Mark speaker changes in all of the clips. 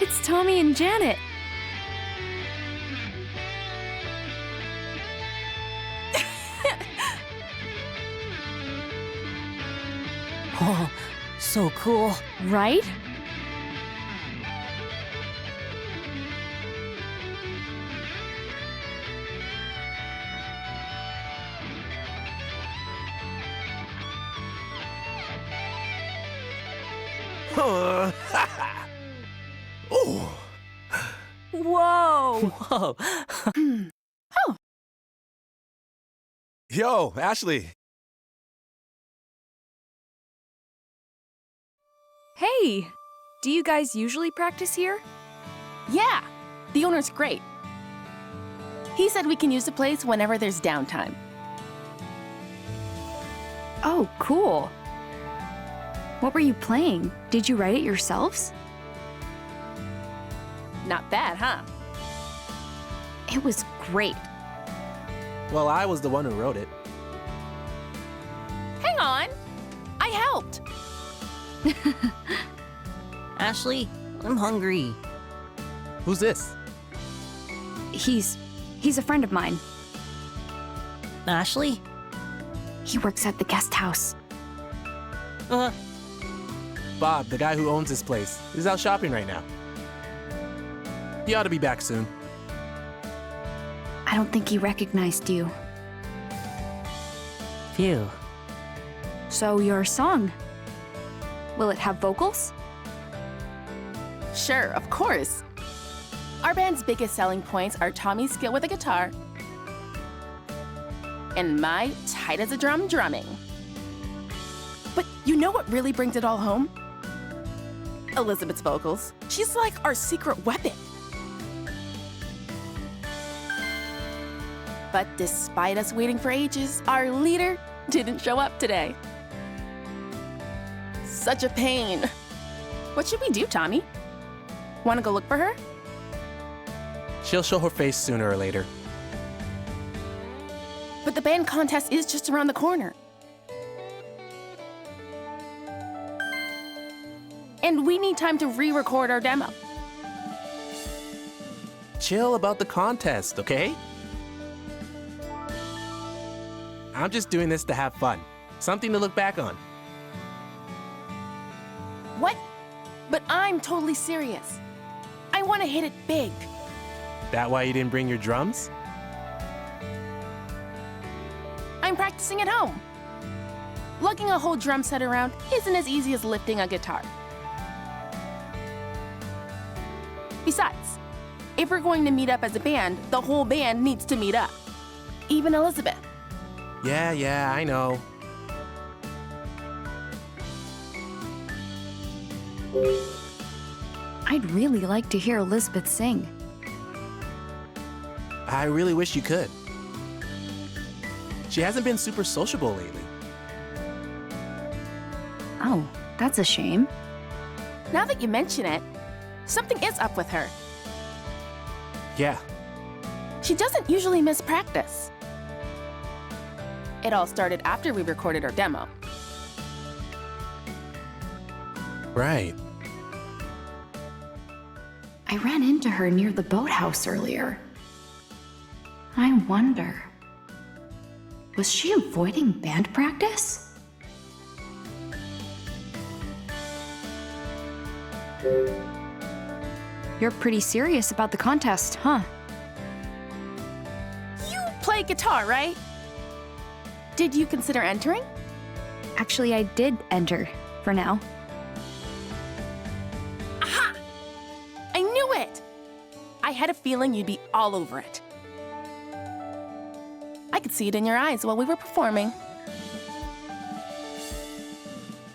Speaker 1: It's Tommy and Janet.
Speaker 2: Oh, so cool.
Speaker 1: Right?
Speaker 3: Oh.
Speaker 1: Whoa!
Speaker 2: Whoa.
Speaker 1: Oh,
Speaker 3: Yo, Ashley.
Speaker 1: hey! Do you guys usually practice here?
Speaker 4: Yeah, the owner's great. He said we can use the place whenever there's downtime.
Speaker 1: Oh, cool. What were you playing? Did you write it yourselves?
Speaker 4: Not bad, huh?
Speaker 1: It was great.
Speaker 3: Well, I was the one who wrote it.
Speaker 4: Hang on. I helped.
Speaker 2: Ashley, I'm hungry.
Speaker 3: Who's this?
Speaker 1: He's a friend of mine.
Speaker 2: Ashley?
Speaker 1: He works at the guest house.
Speaker 3: Bob, the guy who owns this place, is out shopping right now. He ought to be back soon.
Speaker 1: I don't think he recognized you.
Speaker 2: Phew.
Speaker 1: So your song, will it have vocals?
Speaker 4: Sure, of course. Our band's biggest selling points are Tommy's skill with the guitar and my tight as a drum drumming. But you know what really brings it all home? Elizabeth's vocals. She's like our secret weapon. But despite us waiting for ages, our leader didn't show up today. Such a pain. What should we do, Tommy? Want to go look for her?
Speaker 3: She'll show her face sooner or later.
Speaker 4: But the band contest is just around the corner. And we need time to re-record our demo.
Speaker 3: Chill about the contest, okay? I'm just doing this to have fun. Something to look back on.
Speaker 4: What? But I'm totally serious. I want to hit it big.
Speaker 3: That why you didn't bring your drums?
Speaker 4: I'm practicing at home. Lugging a whole drum set around isn't as easy as lifting a guitar. Besides, if we're going to meet up as a band, the whole band needs to meet up. Even Elizabeth.
Speaker 3: Yeah, I know.
Speaker 1: I'd really like to hear Elizabeth sing.
Speaker 3: I really wish you could. She hasn't been super sociable lately.
Speaker 1: Oh, that's a shame.
Speaker 4: Now that you mention it, something is up with her.
Speaker 3: Yeah,
Speaker 4: She doesn't usually miss practice. It all started after we recorded our demo.
Speaker 3: right.
Speaker 1: I ran into her near the boathouse earlier. I wonder, was she avoiding band practice? You're pretty serious about the contest, huh?
Speaker 4: You play guitar, right? Did you consider entering?
Speaker 1: Actually, I did enter, for now.
Speaker 4: Aha! I knew it! I had a feeling you'd be all over it. I could see it in your eyes while we were performing.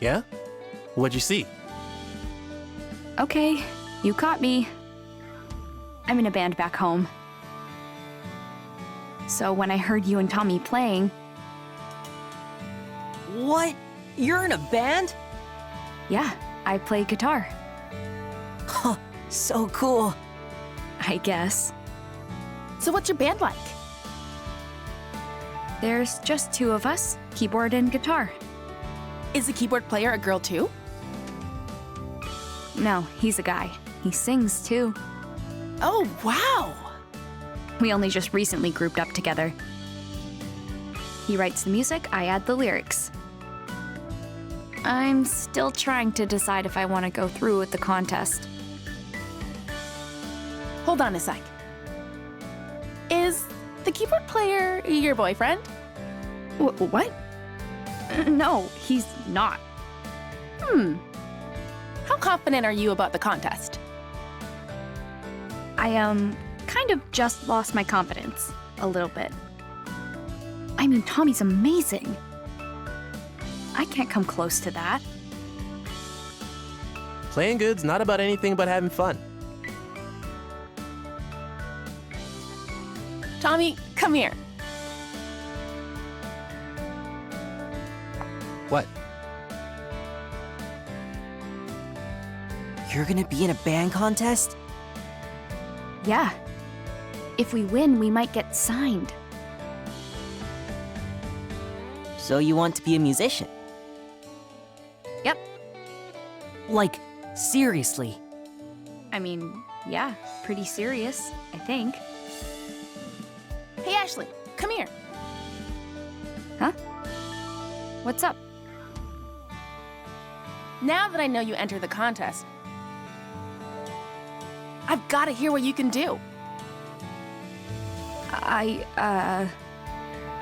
Speaker 3: Yeah? What'd you see?
Speaker 1: Okay, you caught me. I'm in a band back home. So when I heard you and Tommy playing,
Speaker 2: What? You're in a band?
Speaker 1: yeah, I play guitar,
Speaker 2: Huh, so cool.
Speaker 1: I guess.
Speaker 4: So what's your band like?
Speaker 1: There's just two of us, keyboard and guitar.
Speaker 4: Is the keyboard player a girl too?
Speaker 1: No, he's a guy. He sings too.
Speaker 4: Oh, wow!
Speaker 1: We only just recently grouped up together. He writes the music, I add the lyrics. I'm still trying to decide if I want to go through with the contest.
Speaker 4: Hold on a sec. Is the keyboard player your boyfriend? What?
Speaker 1: No, he's not.
Speaker 4: How confident are you about the contest?
Speaker 1: I, kind of just lost my confidence. A little bit. I mean, Tommy's amazing. I can't come close to that.
Speaker 3: Playing good's not about anything but having fun.
Speaker 4: Tommy, come here.
Speaker 3: What?
Speaker 2: You're gonna be in a band contest?
Speaker 1: Yeah. If we win, we might get signed.
Speaker 2: So you want to be a musician?
Speaker 1: Yep.
Speaker 2: Like, seriously?
Speaker 1: I mean, yeah, pretty serious, I think.
Speaker 4: Hey, Ashley, come here.
Speaker 1: Huh? What's up?
Speaker 4: Now that I know you entered the contest, I've got to hear what you can do.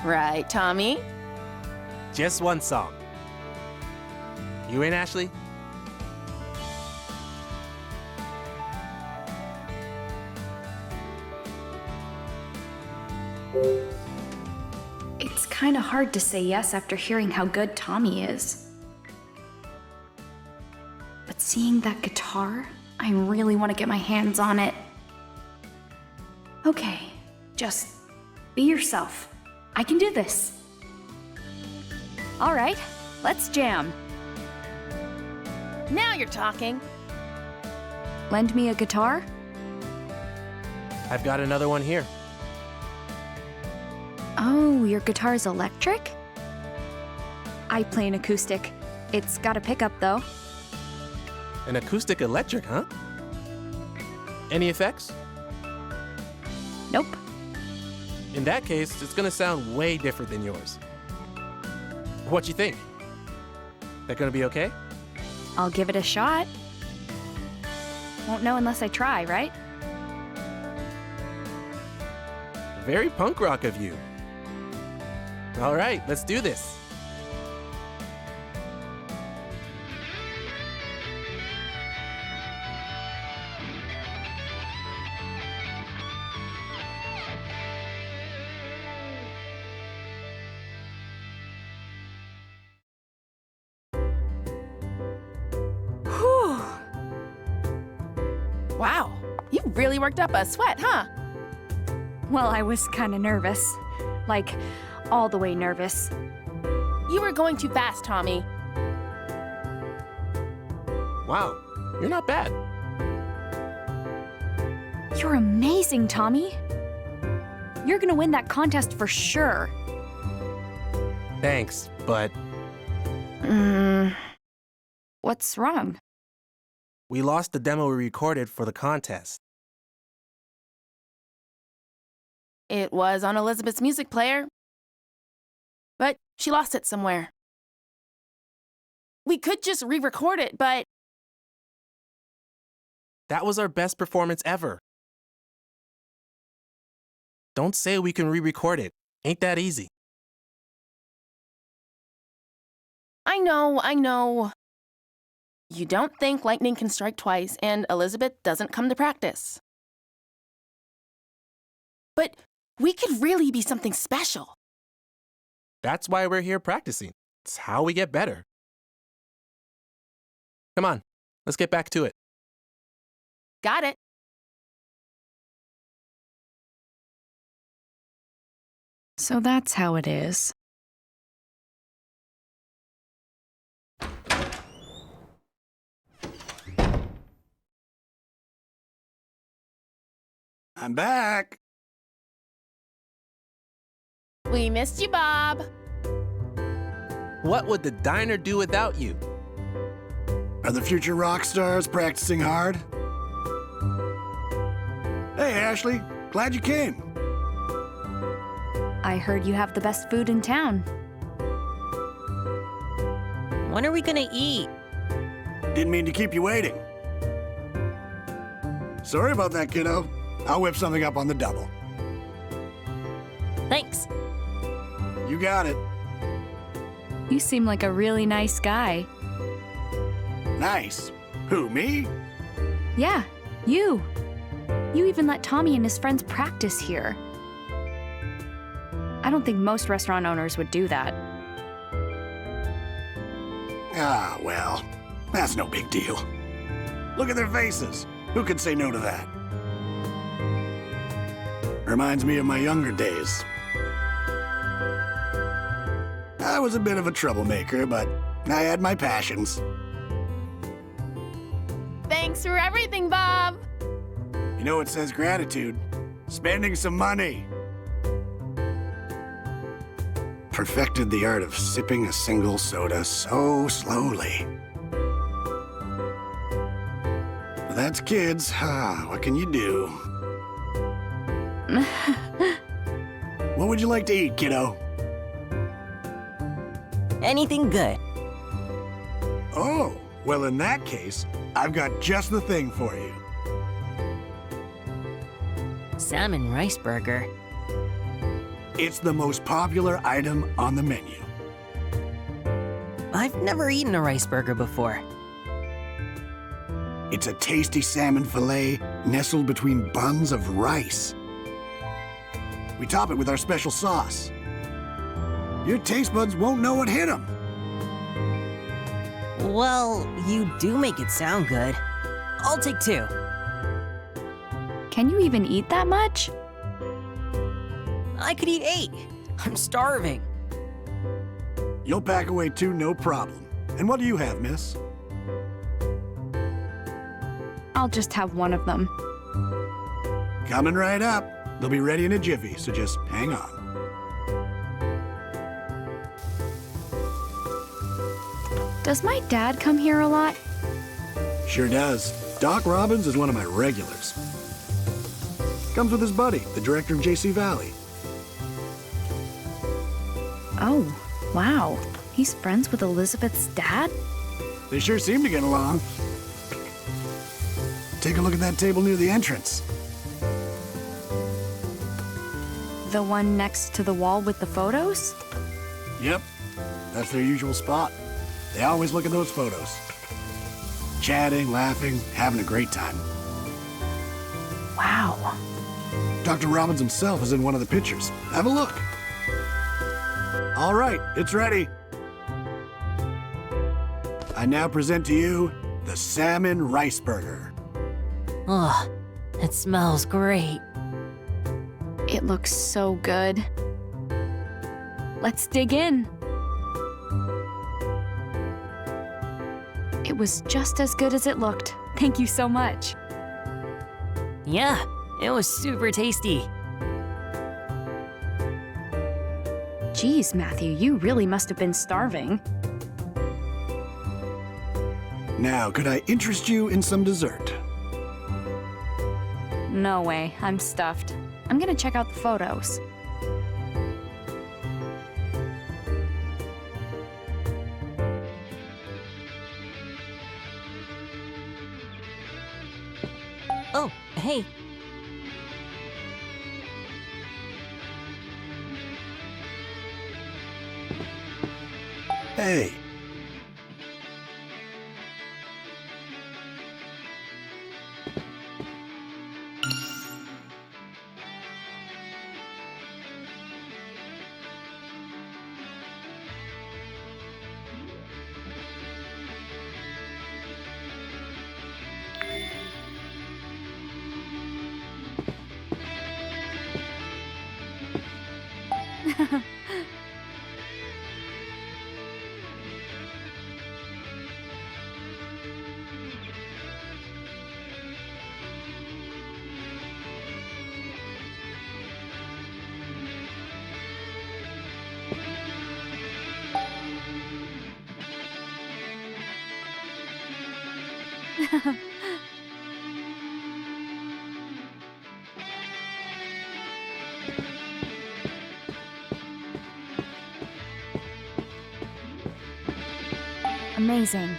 Speaker 4: Right, Tommy?
Speaker 3: Just one song. You in, Ashley?
Speaker 1: It's kind of hard to say yes after hearing how good Tommy is. But seeing that guitar, I really want to get my hands on it. Okay, just be yourself. I can do this. All right, let's jam.
Speaker 4: Now you're talking.
Speaker 1: Lend me a guitar?
Speaker 3: I've got another one here.
Speaker 1: Oh, your guitar's electric? I play an acoustic. It's got a pickup, though.
Speaker 3: An acoustic electric, huh? Any effects?
Speaker 1: Nope.
Speaker 3: In that case, it's gonna sound way different than yours. What you think? That gonna be okay?
Speaker 1: I'll give it a shot. Won't know unless I try, right?
Speaker 3: Very punk rock of you. All right, let's do this.
Speaker 1: Whew.
Speaker 4: Wow, you really worked up a sweat, huh?
Speaker 1: Well, I was kind of nervous. Like, all the way nervous.
Speaker 4: You were going too fast, Tommy.
Speaker 3: Wow, you're not bad.
Speaker 1: You're amazing, Tommy. You're gonna win that contest for sure.
Speaker 3: Thanks, but
Speaker 1: What's wrong?
Speaker 3: we lost the demo we recorded for the contest.
Speaker 4: It was on Elizabeth's music player, but she lost it somewhere. We could just re-record it, but
Speaker 3: That was our best performance ever. Don't say we can re-record it. Ain't that easy.
Speaker 4: I know. You don't think lightning can strike twice, and Elizabeth doesn't come to practice. But we could really be something special.
Speaker 3: That's why we're here practicing. It's how we get better. Come on, let's get back to it.
Speaker 4: Got it.
Speaker 1: So that's how it is.
Speaker 5: I'm back.
Speaker 4: We missed you, Bob.
Speaker 3: What would the diner do without you?
Speaker 5: Are the future rock stars practicing hard? Hey, Ashley. Glad you came.
Speaker 6: I heard you have the best food in town.
Speaker 2: When are we gonna eat?
Speaker 5: Didn't mean to keep you waiting. Sorry about that, kiddo. I'll whip something up on the double.
Speaker 2: Thanks.
Speaker 5: You got it.
Speaker 6: You seem like a really nice guy.
Speaker 5: Nice. Who, me?
Speaker 6: Yeah, you. You even let Tommy and his friends practice here. I don't think most restaurant owners would do that.
Speaker 5: Ah, well, that's no big deal. Look at their faces. Who could say no to that? Reminds me of my younger days. I was a bit of a troublemaker, but I had my passions.
Speaker 4: Thanks for everything, Bob.
Speaker 5: You know what says gratitude? Spending some money. Perfected the art of sipping a single soda so slowly. But that's kids. What can you do? What would you like to eat, kiddo?
Speaker 2: Anything good?
Speaker 5: Oh, well, in that case, I've got just the thing for you.
Speaker 2: Salmon rice burger.
Speaker 5: It's the most popular item on the menu.
Speaker 2: I've never eaten a rice burger before.
Speaker 5: It's a tasty salmon fillet nestled between buns of rice. We top it with our special sauce. Your taste buds won't know what hit them.
Speaker 2: Well, you do make it sound good. I'll take 2.
Speaker 6: Can you even eat that much?
Speaker 2: I could eat 8. I'm starving.
Speaker 5: You'll pack away 2, no problem. And what do you have, miss?
Speaker 6: I'll just have one of them.
Speaker 5: Coming right up. They'll be ready in a jiffy, so just hang on.
Speaker 6: Does my dad come here a lot?
Speaker 5: Sure does. Doc Robbins is one of my regulars. Comes with his buddy, the director of JC Valley.
Speaker 6: Oh, wow. He's friends with Elizabeth's dad?
Speaker 5: They sure seem to get along. Take a look at that table near the entrance.
Speaker 6: The one next to the wall with the photos?
Speaker 5: Yep, that's their usual spot. They always look at those photos. Chatting, laughing, having a great time.
Speaker 6: Wow.
Speaker 5: Dr. Robbins himself is in one of the pictures. Have a look. All right, it's ready. I now present to you the salmon rice burger.
Speaker 2: Ugh, it smells great.
Speaker 6: It looks so good. Let's dig in. It was just as good as it looked. Thank you so much.
Speaker 2: Yeah, it was super tasty.
Speaker 6: Geez, Matthew, you really must have been starving.
Speaker 5: Now, could I interest you in some dessert?
Speaker 6: No way, I'm stuffed. I'm gonna check out the photos.
Speaker 2: Oh, hey.
Speaker 5: Hey.
Speaker 6: Amazing.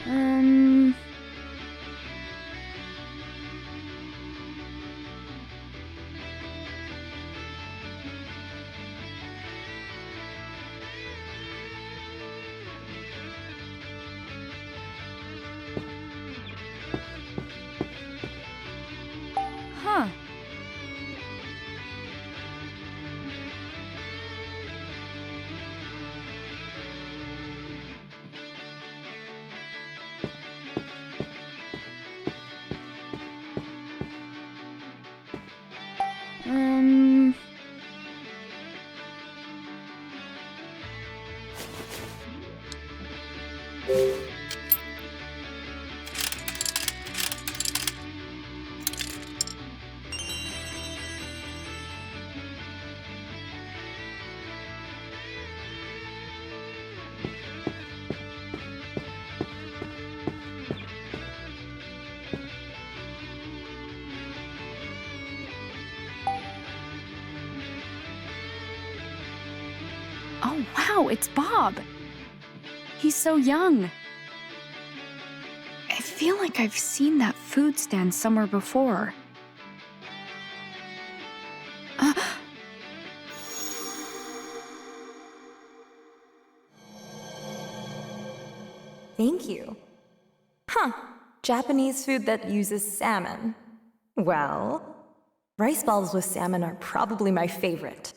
Speaker 6: Um... Huh. Um... Oh, wow, it's Bob. He's so young. I feel like I've seen that food stand somewhere before.
Speaker 7: Thank you. Huh. Japanese food that uses salmon. Well, rice balls with salmon are probably my favorite.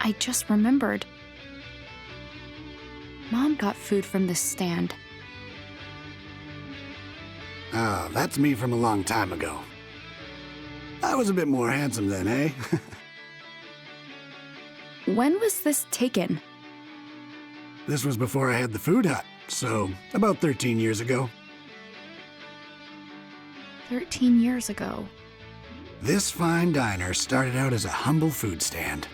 Speaker 6: I just remembered. Mom got food from this stand.
Speaker 5: Ah, that's me from a long time ago. I was a bit more handsome then, eh?
Speaker 6: When was this taken?
Speaker 5: This was before I had the food hut, so about 13 years ago.
Speaker 6: 13 years ago.
Speaker 5: This fine diner started out as a humble food stand.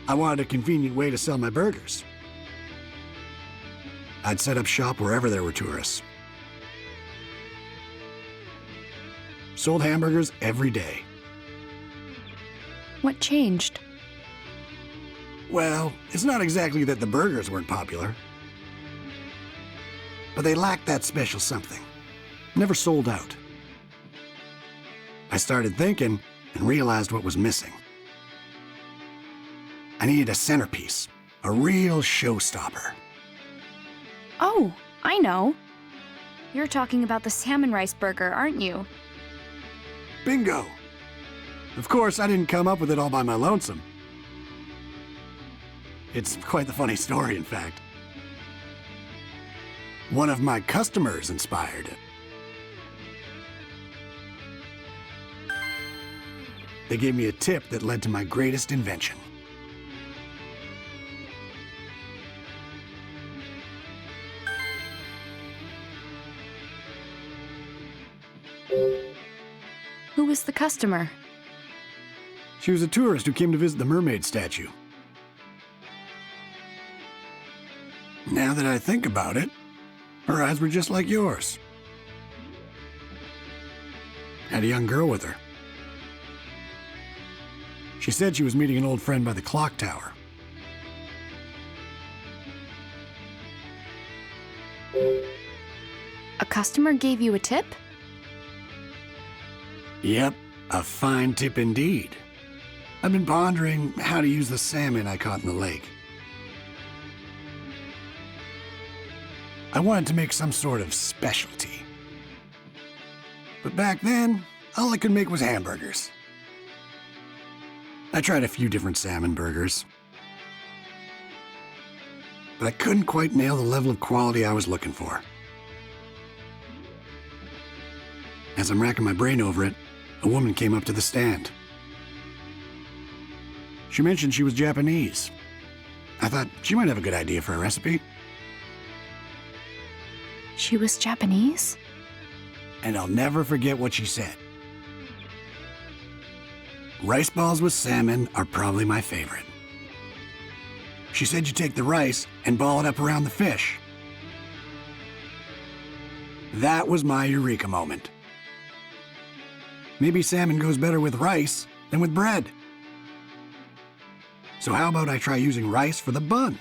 Speaker 5: I wanted a convenient way to sell my burgers. I'd set up shop wherever there were tourists. Sold hamburgers every day.
Speaker 6: What changed?
Speaker 5: Well, it's not exactly that the burgers weren't popular, but they lacked that special something. Never sold out. I started thinking and realized what was missing. I needed a centerpiece, a real showstopper.
Speaker 6: Oh, I know. You're talking about the salmon rice burger, aren't you?
Speaker 5: Bingo! Of course, I didn't come up with it all by my lonesome. It's quite the funny story, in fact. One of my customers inspired it. They gave me a tip that led to my greatest invention.
Speaker 6: Who was the customer?
Speaker 5: She was a tourist who came to visit the mermaid statue. Now that I think about it, her eyes were just like yours. Had a young girl with her. She said she was meeting an old friend by the clock tower.
Speaker 6: A customer gave you a tip?
Speaker 5: Yep, a fine tip indeed. I've been pondering how to use the salmon I caught in the lake. I wanted to make some sort of specialty. But back then, all I could make was hamburgers. I tried a few different salmon burgers, but I couldn't quite nail the level of quality I was looking for. As I'm racking my brain over it, a woman came up to the stand. She mentioned she was Japanese. I thought she might have a good idea for a recipe.
Speaker 6: She was Japanese?
Speaker 5: And I'll never forget what she said. Rice balls with salmon are probably my favorite. She said you take the rice and ball it up around the fish. That was my eureka moment. Maybe salmon goes better with rice than with bread. So how about I try using rice for the bun?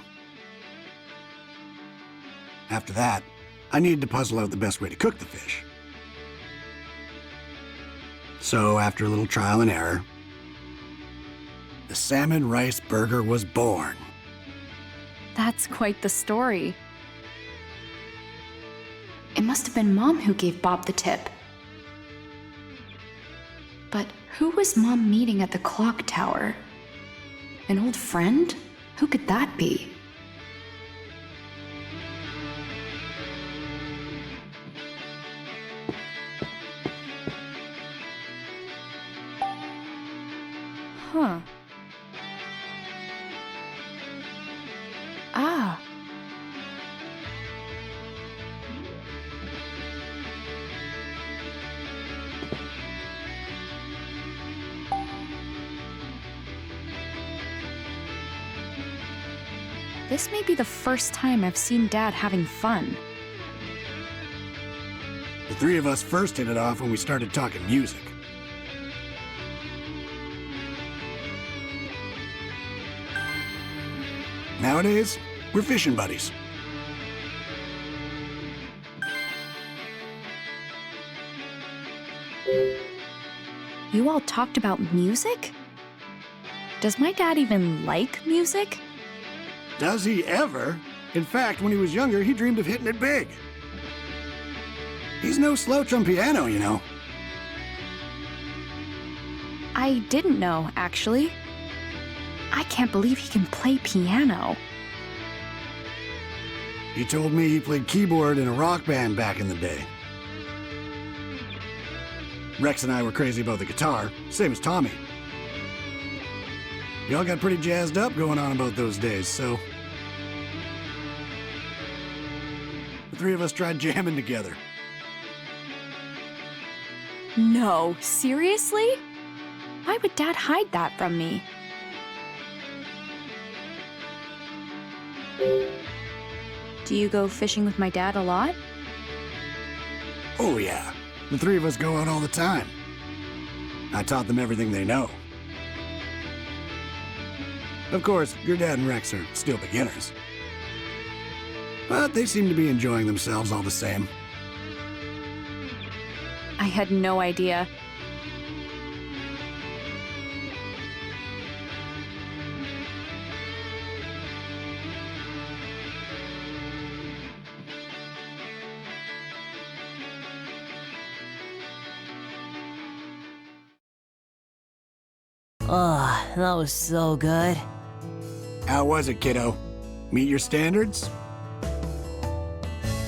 Speaker 5: After that, I needed to puzzle out the best way to cook the fish. So after a little trial and error, the salmon rice burger was born.
Speaker 6: That's quite the story.
Speaker 1: It must have been Mom who gave Bob the tip. But who was Mom meeting at the clock tower? An old friend? Who could that be?
Speaker 6: Huh. Ah. This may be the first time I've seen Dad having fun.
Speaker 5: The three of us first hit it off when we started talking music. Nowadays, we're fishing buddies.
Speaker 6: You all talked about music? Does my dad even like music?
Speaker 5: Does he ever? In fact, when he was younger, he dreamed of hitting it big. He's no slouch on piano, you know.
Speaker 6: I didn't know, actually. I can't believe he can play piano.
Speaker 5: He told me he played keyboard in a rock band back in the day. Rex and I were crazy about the guitar, same as Tommy. We all got pretty jazzed up going on about those days, so the three of us tried jamming together.
Speaker 6: No, seriously? Why would Dad hide that from me? Do you go fishing with my dad a lot?
Speaker 5: Oh yeah, the three of us go out all the time. I taught them everything they know. Of course, your dad and Rex are still beginners. But they seem to be enjoying themselves all the same.
Speaker 6: I had no idea.
Speaker 2: Oh, that was so good.
Speaker 5: How was it, kiddo? Meet your standards?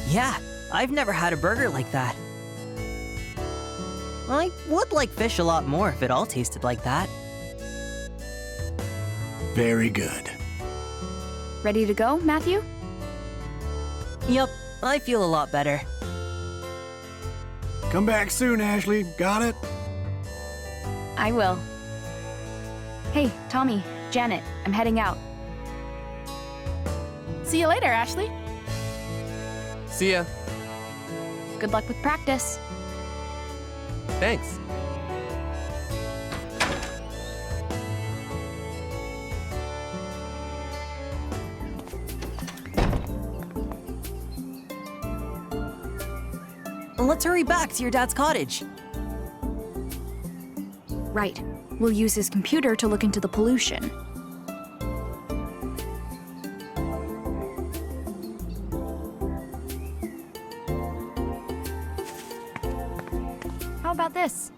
Speaker 2: Yeah, I've never had a burger like that. I would like fish a lot more if it all tasted like that.
Speaker 5: Very good.
Speaker 6: Ready to go, Matthew?
Speaker 2: Yup, I feel a lot better.
Speaker 5: Come back soon, Ashley. Got it?
Speaker 6: I will. Hey, Tommy, Janet, I'm heading out.
Speaker 4: See you later, Ashley.
Speaker 3: See ya.
Speaker 6: Good luck with practice.
Speaker 3: Thanks.
Speaker 2: Let's hurry back to your dad's cottage.
Speaker 6: Right. We'll use his computer to look into the pollution. How about this?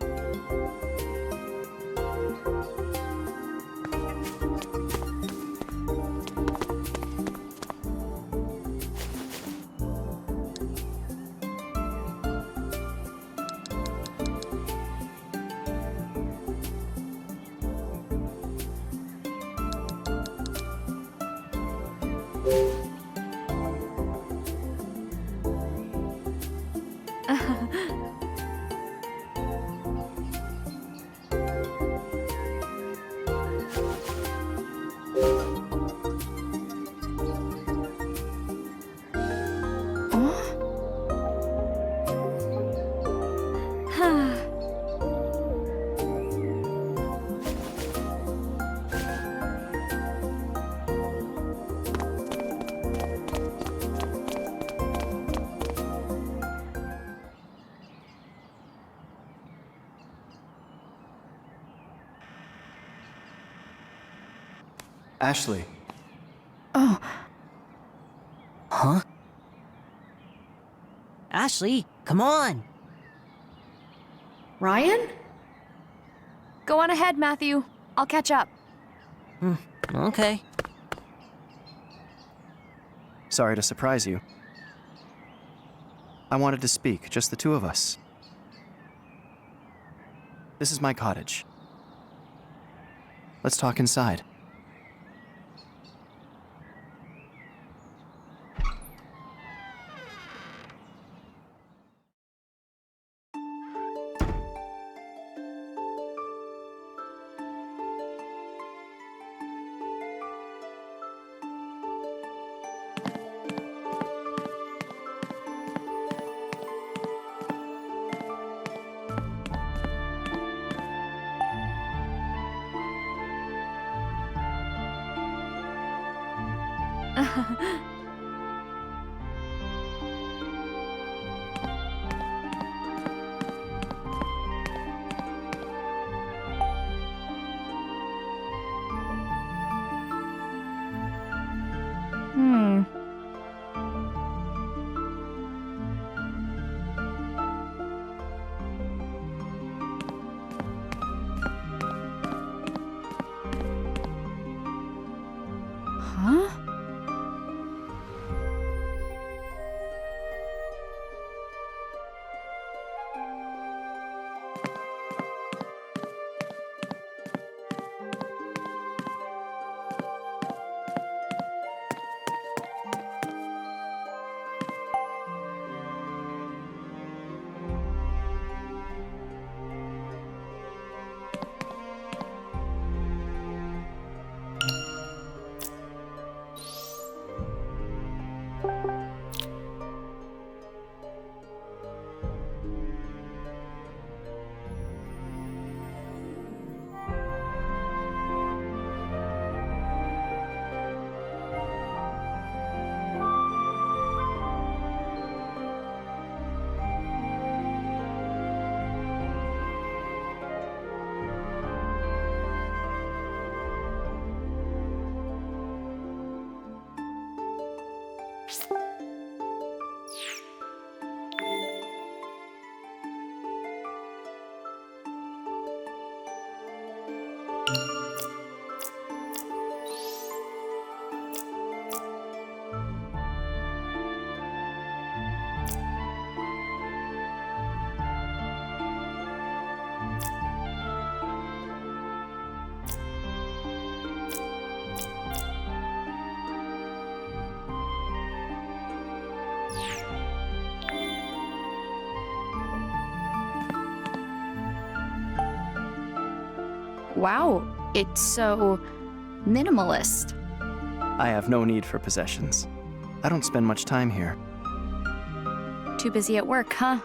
Speaker 8: Ashley.
Speaker 6: Oh,
Speaker 2: Huh? Ashley, come on!
Speaker 6: Ryan? Go on ahead, Matthew. I'll catch up.
Speaker 2: Okay.
Speaker 8: Sorry to surprise you. I wanted to speak, just the two of us. This is my cottage. Let's talk inside.
Speaker 6: Huh? Wow, it's so minimalist.
Speaker 8: I have no need for possessions. I don't spend much time here.
Speaker 6: Too busy at work, huh?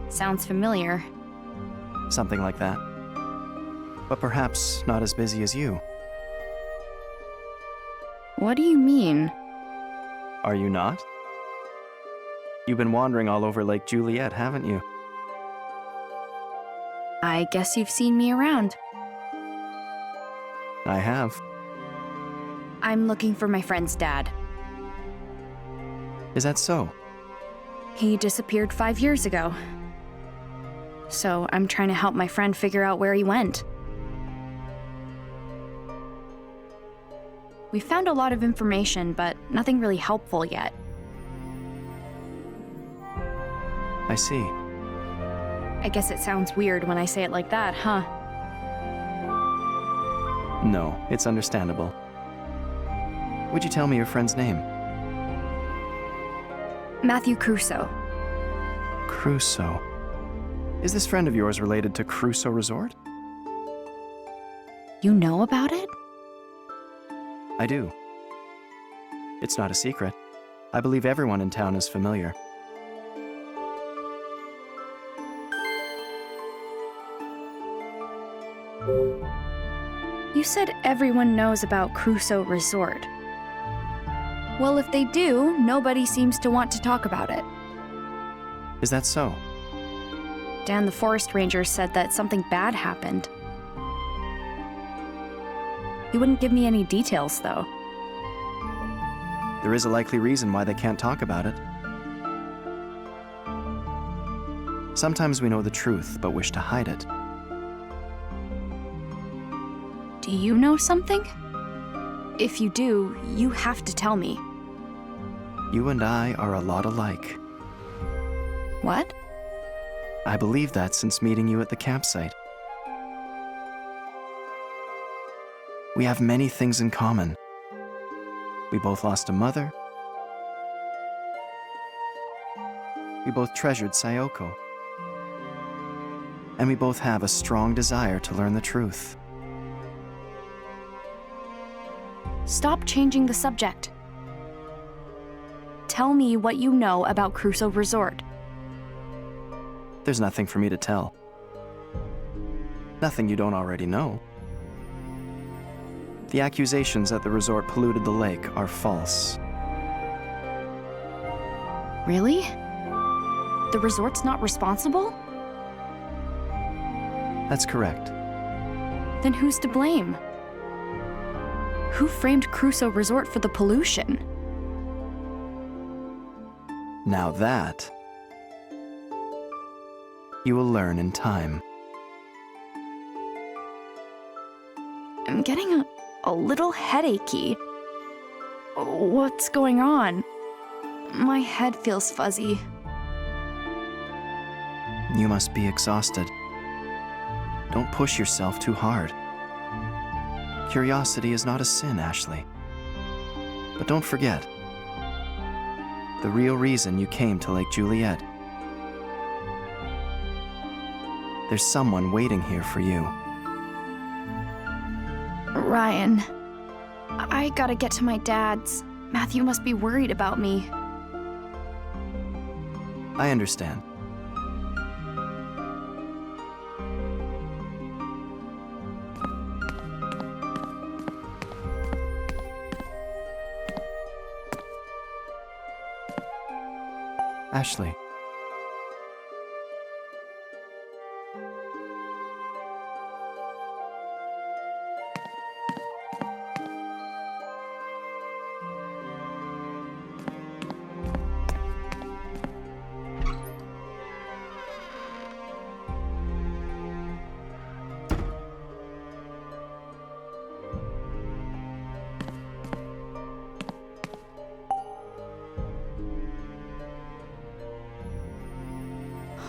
Speaker 6: Sounds familiar.
Speaker 8: Something like that. But perhaps not as busy as you.
Speaker 6: What do you mean?
Speaker 8: Are you not? You've been wandering all over Lake Juliet, haven't you?
Speaker 6: I guess you've seen me around.
Speaker 8: I have.
Speaker 6: I'm looking for my friend's dad.
Speaker 8: Is that so?
Speaker 6: He disappeared 5 years ago. So I'm trying to help my friend figure out where he went. We found a lot of information, but nothing really helpful yet.
Speaker 8: I see.
Speaker 6: I guess it sounds weird when I say it like that, huh?
Speaker 8: No, it's understandable. Would you tell me your friend's name?
Speaker 6: Matthew Crusoe.
Speaker 8: Crusoe. Is this friend of yours related to Crusoe Resort?
Speaker 6: You know about it?
Speaker 8: I do. It's not a secret. I believe everyone in town is familiar.
Speaker 6: You said everyone knows about Crusoe Resort. Well, if they do, nobody seems to want to talk about it.
Speaker 8: Is that so?
Speaker 6: Dan the forest ranger said that something bad happened. He wouldn't give me any details, though.
Speaker 8: There is a likely reason why they can't talk about it. Sometimes we know the truth, but wish to hide it.
Speaker 6: Do you know something? If you do, you have to tell me.
Speaker 8: You and I are a lot alike.
Speaker 6: What?
Speaker 8: I believe that since meeting you at the campsite. We have many things in common. We both lost a mother. We both treasured Sayoko. And we both have a strong desire to learn the truth.
Speaker 6: Stop changing the subject. Tell me what you know about Crusoe Resort.
Speaker 8: There's nothing for me to tell. Nothing you don't already know. The accusations that the resort polluted the lake are false.
Speaker 6: Really? The resort's not responsible?
Speaker 8: That's correct.
Speaker 6: Then who's to blame? Who framed Crusoe Resort for the pollution?
Speaker 8: Now that you will learn in time.
Speaker 6: I'm getting a little headachy. What's going on? My head feels fuzzy.
Speaker 8: You must be exhausted. Don't push yourself too hard. Curiosity is not a sin, Ashley. But don't forget the real reason you came to Lake Juliet. There's someone waiting here for you.
Speaker 6: Ryan, I gotta get to my dad's. Matthew must be worried about me.
Speaker 8: I understand. Ashley.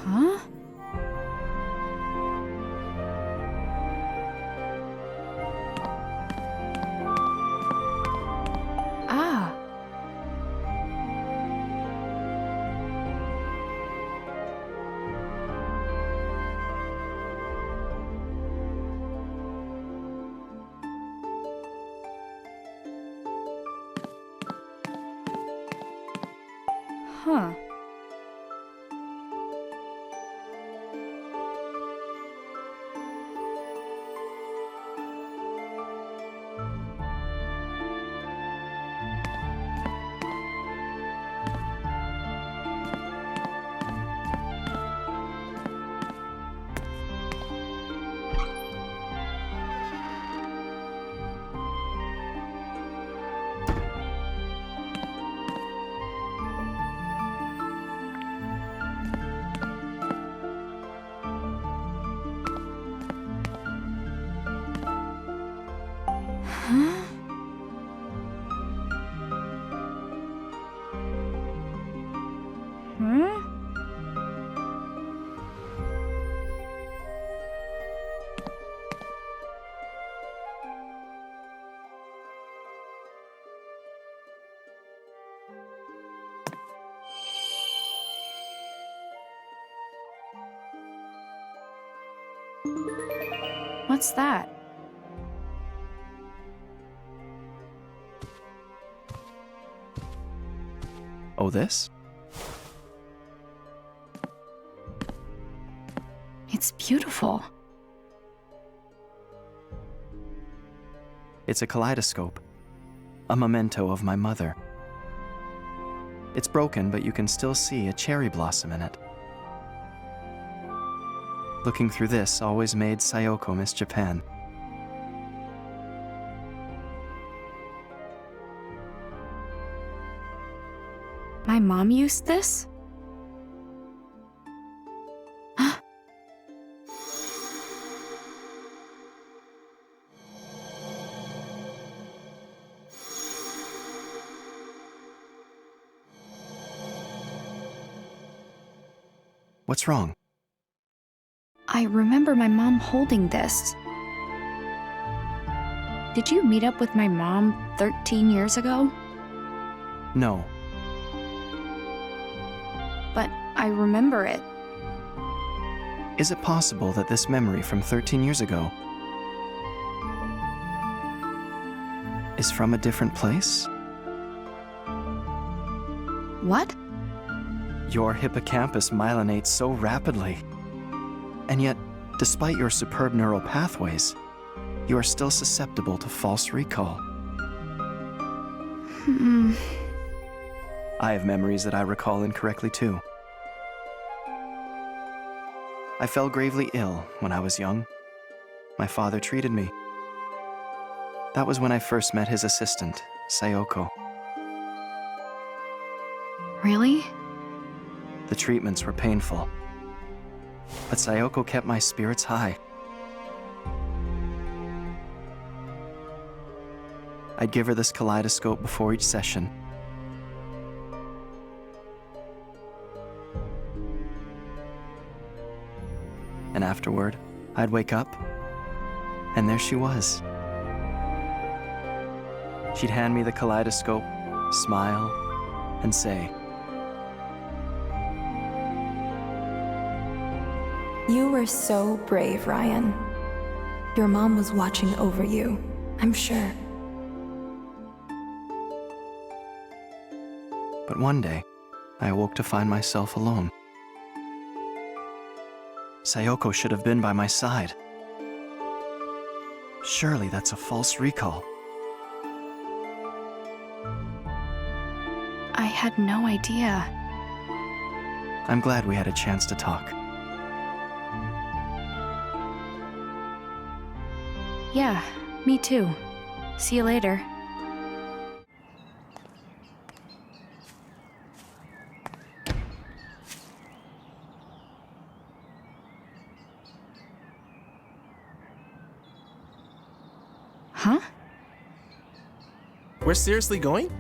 Speaker 6: Huh? Ah. Huh. Huh? Hmm? What's that?
Speaker 8: Oh, this?
Speaker 6: It's beautiful.
Speaker 8: It's a kaleidoscope. A memento of my mother. It's broken, but you can still see a cherry blossom in it. Looking through this always made Sayoko miss Japan.
Speaker 6: My mom used this?
Speaker 8: What's wrong?
Speaker 6: I remember my mom holding this. Did you meet up with my mom 13 years ago?
Speaker 8: No.
Speaker 6: But I remember it.
Speaker 8: Is it possible that this memory from 13 years ago is from a different place?
Speaker 6: What?
Speaker 8: Your hippocampus myelinates so rapidly. And yet, despite your superb neural pathways, you are still susceptible to false recall. I have memories that I recall incorrectly too. I fell gravely ill when I was young. My father treated me. That was when I first met his assistant, Sayoko.
Speaker 6: Really?
Speaker 8: The treatments were painful, but Sayoko kept my spirits high. I'd give her this kaleidoscope before each session. And afterward, I'd wake up, and there she was. She'd hand me the kaleidoscope, smile, and say,
Speaker 7: You were so brave, Ryan. Your mom was watching over you, I'm sure.
Speaker 8: But one day, I awoke to find myself alone. Sayoko should have been by my side. Surely that's a false recall.
Speaker 6: I had no idea.
Speaker 8: I'm glad we had a chance to talk.
Speaker 6: Yeah, me too. See you later. Huh?
Speaker 3: We're seriously going?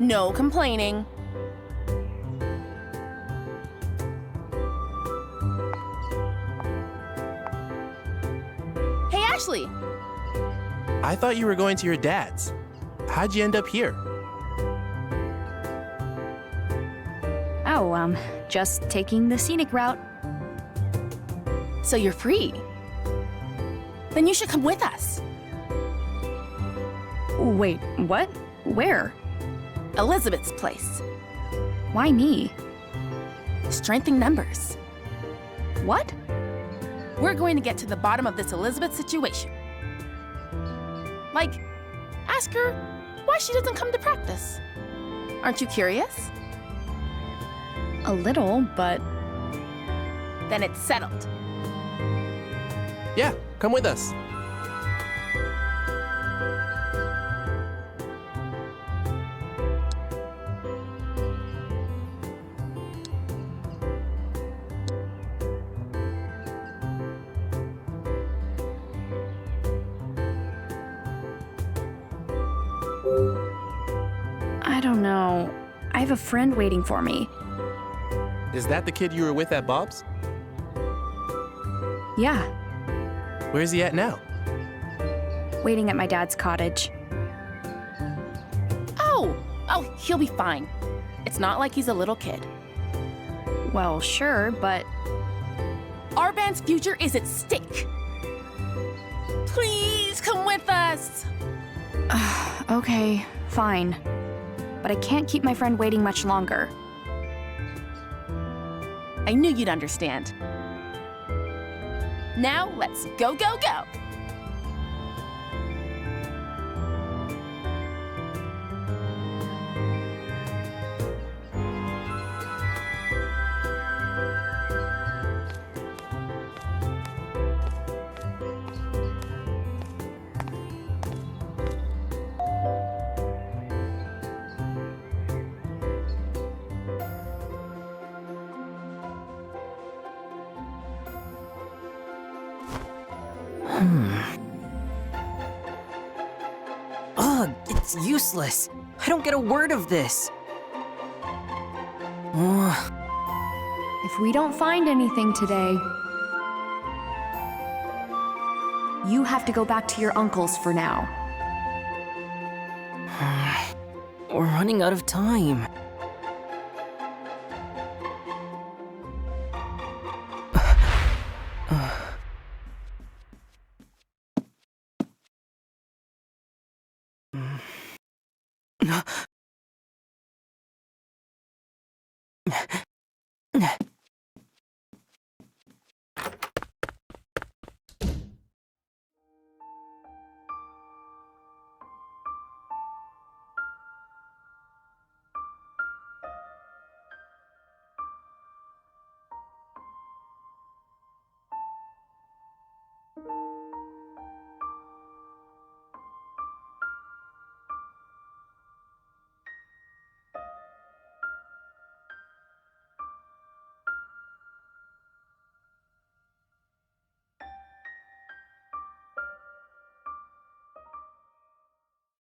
Speaker 4: No complaining. Hey, Ashley!
Speaker 3: I thought you were going to your dad's. How'd you end up here?
Speaker 6: Oh, just taking the scenic route.
Speaker 4: So you're free. Then you should come with us.
Speaker 6: Wait, what? Where?
Speaker 4: Elizabeth's place.
Speaker 6: Why me?
Speaker 4: Strength in numbers.
Speaker 6: What?
Speaker 4: We're going to get to the bottom of this Elizabeth situation. Like, ask her why she doesn't come to practice. Aren't you curious?
Speaker 6: A little, but
Speaker 4: Then it's settled.
Speaker 3: Yeah, come with us.
Speaker 6: I don't know. I have a friend waiting for me.
Speaker 3: Is that the kid you were with at Bob's?
Speaker 6: Yeah,
Speaker 3: Where's he at now?
Speaker 6: waiting at my dad's cottage.
Speaker 4: Oh, he'll be fine. It's not like he's a little kid.
Speaker 6: Well, sure, but
Speaker 4: Our band's future is at stake. Please come with us.
Speaker 6: okay, fine. But I can't keep my friend waiting much longer.
Speaker 4: I knew you'd understand. Now, let's go, go, go!
Speaker 2: Ugh, it's useless. I don't get a word of this. Ugh.
Speaker 6: If we don't find anything today, you have to go back to your uncle's for now.
Speaker 2: We're running out of time.